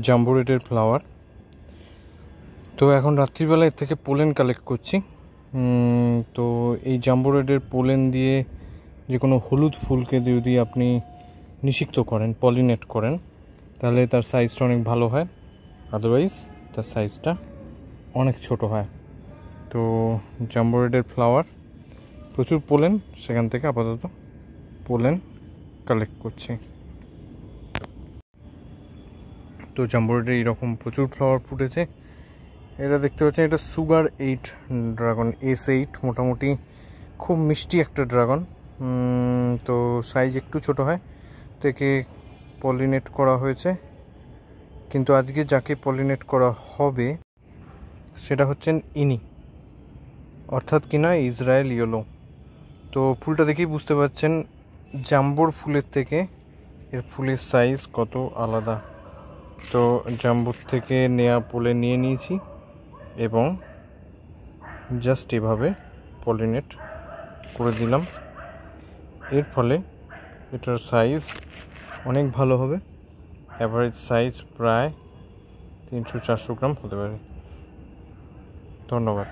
Jumbo রেডের flower. তো এখন রাত্রিবেলা এর থেকে পোলেন কালেক্ট করছি। তো এই জাম্বো রেডের পোলেন দিয়ে যে কোনো হলুদ ফুলকে যদি আপনি নিষিক্ত করেন, পলিনেট করেন, তাহলে তার সাইজটা অনেক ভালো হয়, আদারওয়াইজ তার সাইজটা অনেক ছোট হয়। তো জাম্বো রেডের ফ্লাওয়ার, প্রচুর পোলেন, সেখান থেকে আপাতত পোলেন কালেক্ট করছি। তো জাম্বো রেডে এইরকম প্রচুর ফ্লাওয়ার ফুটেছে। এটা দেখতে পাচ্ছেন, এটা সুগার 8 ড্রাগন, S8, মোটামুটি খুব মিষ্টি একটা ড্রাগন। তো সাইজ একটু ছোট হয়, থেকে পলিনেট করা হয়েছে। কিন্তু আজকে যাকে পলিনেট করা হবে সেটা হচ্ছেন ইনি, অর্থাৎ কিনা ইসরায়েল ইয়েলো। তো ফুলটা দেখেই বুঝতে পারছেন জাম্বোর ফুলের থেকে এর ফুলের সাইজ কত আলাদা। তো জাম্বোর থেকে নেয়া পোলে নিয়ে নিয়েছি এবং জাস্ট এভাবে পলিনেট করে দিলাম। এর ফলে এটার সাইজ অনেক ভালো হবে, অ্যাভারেজ সাইজ প্রায় 300-400 গ্রাম হতে পারে। ধন্যবাদ।